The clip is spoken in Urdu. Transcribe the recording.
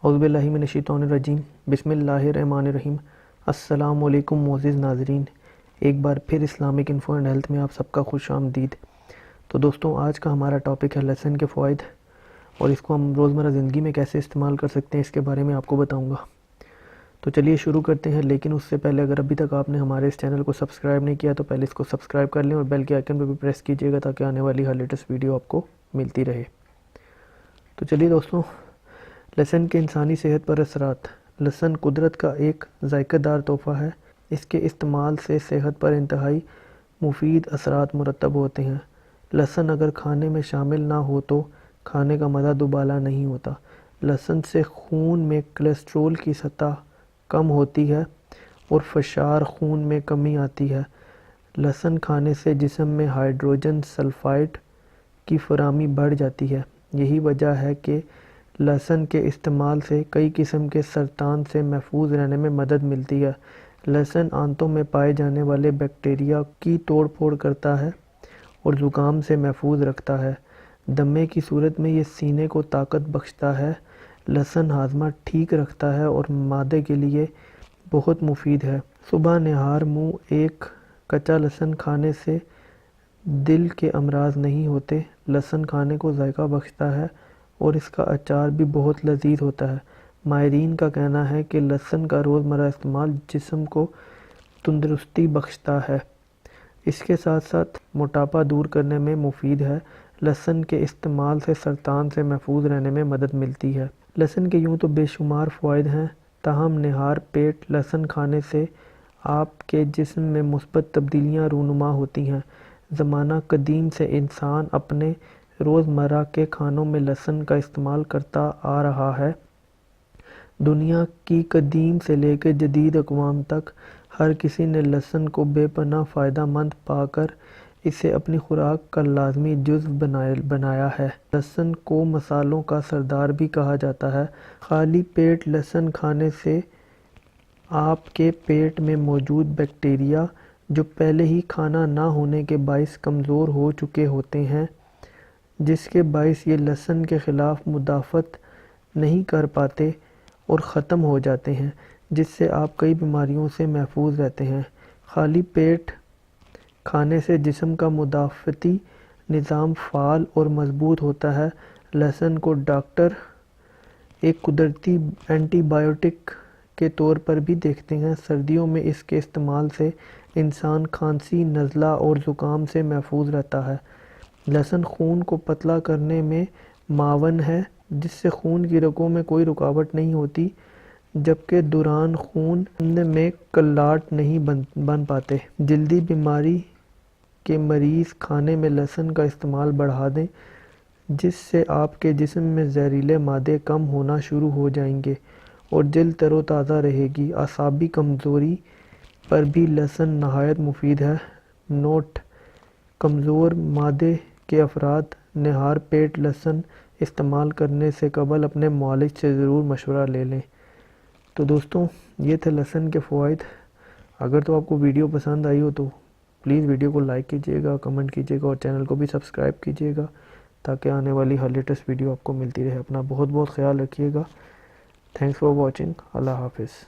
اعوذ باللہ من الشیطان الرجیم، بسم اللہ الرحمن الرحیم۔ السلام علیکم معزز ناظرین، ایک بار پھر اسلامک انفو اینڈ ہیلتھ میں آپ سب کا خوش آمدید۔ تو دوستوں، آج کا ہمارا ٹاپک ہے لہسن کے فوائد، اور اس کو ہم روزمرہ زندگی میں کیسے استعمال کر سکتے ہیں اس کے بارے میں آپ کو بتاؤں گا۔ تو چلیے شروع کرتے ہیں، لیکن اس سے پہلے اگر ابھی تک آپ نے ہمارے اس چینل کو سبسکرائب نہیں کیا تو پہلے اس کو سبسکرائب کر لیں اور بیل کے آئیکن پہ بھی پریس کیجیے گا تاکہ آنے والی ہر لیٹسٹ ویڈیو آپ کو ملتی رہے۔ تو چلیے دوستوں، لہسن کے انسانی صحت پر اثرات۔ لہسن قدرت کا ایک ذائقہ دار تحفہ ہے۔ اس کے استعمال سے صحت پر انتہائی مفید اثرات مرتب ہوتے ہیں۔ لہسن اگر کھانے میں شامل نہ ہو تو کھانے کا مزہ دوبالا نہیں ہوتا۔ لہسن سے خون میں کولیسٹرول کی سطح کم ہوتی ہے اور فشار خون میں کمی آتی ہے۔ لہسن کھانے سے جسم میں ہائیڈروجن سلفائڈ کی فراہمی بڑھ جاتی ہے۔ یہی وجہ ہے کہ لہسن کے استعمال سے کئی قسم کے سرطان سے محفوظ رہنے میں مدد ملتی ہے۔ لہسن آنتوں میں پائے جانے والے بیکٹیریا کی توڑ پھوڑ کرتا ہے اور زکام سے محفوظ رکھتا ہے۔ دمے کی صورت میں یہ سینے کو طاقت بخشتا ہے۔ لہسن ہاضمہ ٹھیک رکھتا ہے اور معدے کے لیے بہت مفید ہے۔ صبح نہار منہ ایک کچا لہسن کھانے سے دل کے امراض نہیں ہوتے۔ لہسن کھانے کو ذائقہ بخشتا ہے اور اس کا اچار بھی بہت لذیذ ہوتا ہے۔ ماہرین کا کہنا ہے کہ لہسن کا روزمرہ استعمال جسم کو تندرستی بخشتا ہے۔ اس کے ساتھ ساتھ موٹاپا دور کرنے میں مفید ہے۔ لہسن کے استعمال سے سرطان سے محفوظ رہنے میں مدد ملتی ہے۔ لہسن کے یوں تو بے شمار فوائد ہیں، تاہم نہار پیٹ لہسن کھانے سے آپ کے جسم میں مثبت تبدیلیاں رونما ہوتی ہیں۔ زمانہ قدیم سے انسان اپنے روزمرہ کے کھانوں میں لہسن کا استعمال کرتا آ رہا ہے۔ دنیا کی قدیم سے لے کے جدید اقوام تک ہر کسی نے لہسن کو بے پناہ فائدہ مند پا کر اسے اپنی خوراک کا لازمی جزو بنایا ہے۔ لہسن کو مصالحوں کا سردار بھی کہا جاتا ہے۔ خالی پیٹ لہسن کھانے سے آپ کے پیٹ میں موجود بیکٹیریا جو پہلے ہی کھانا نہ ہونے کے باعث کمزور ہو چکے ہوتے ہیں، جس کے باعث یہ لہسن کے خلاف مدافعت نہیں کر پاتے اور ختم ہو جاتے ہیں، جس سے آپ کئی بیماریوں سے محفوظ رہتے ہیں۔ خالی پیٹ کھانے سے جسم کا مدافعتی نظام فعال اور مضبوط ہوتا ہے۔ لہسن کو ڈاکٹر ایک قدرتی اینٹی بائیوٹک کے طور پر بھی دیکھتے ہیں۔ سردیوں میں اس کے استعمال سے انسان کھانسی، نزلہ اور زکام سے محفوظ رہتا ہے۔ لہسن خون کو پتلا کرنے میں معاون ہے، جس سے خون کی رگوں میں کوئی رکاوٹ نہیں ہوتی، جبکہ دوران خون میں کلاٹ نہیں بن پاتے۔ جلدی بیماری کے مریض کھانے میں لہسن کا استعمال بڑھا دیں، جس سے آپ کے جسم میں زہریلے مادے کم ہونا شروع ہو جائیں گے اور جلد تر و تازہ رہے گی۔ اعصابی کمزوری پر بھی لہسن نہایت مفید ہے۔ نوٹ: کمزور معدے کے افراد نہار پیٹ لہسن استعمال کرنے سے قبل اپنے معالج سے ضرور مشورہ لے لیں۔ تو دوستوں، یہ تھے لہسن کے فوائد۔ اگر تو آپ کو ویڈیو پسند آئی ہو تو پلیز ویڈیو کو لائک کیجیے گا، کمنٹ کیجیے گا اور چینل کو بھی سبسکرائب کیجیے گا تاکہ آنے والی ہر لیٹسٹ ویڈیو آپ کو ملتی رہے۔ اپنا بہت بہت خیال رکھیے گا۔ Thanks for watching. اللہ حافظ۔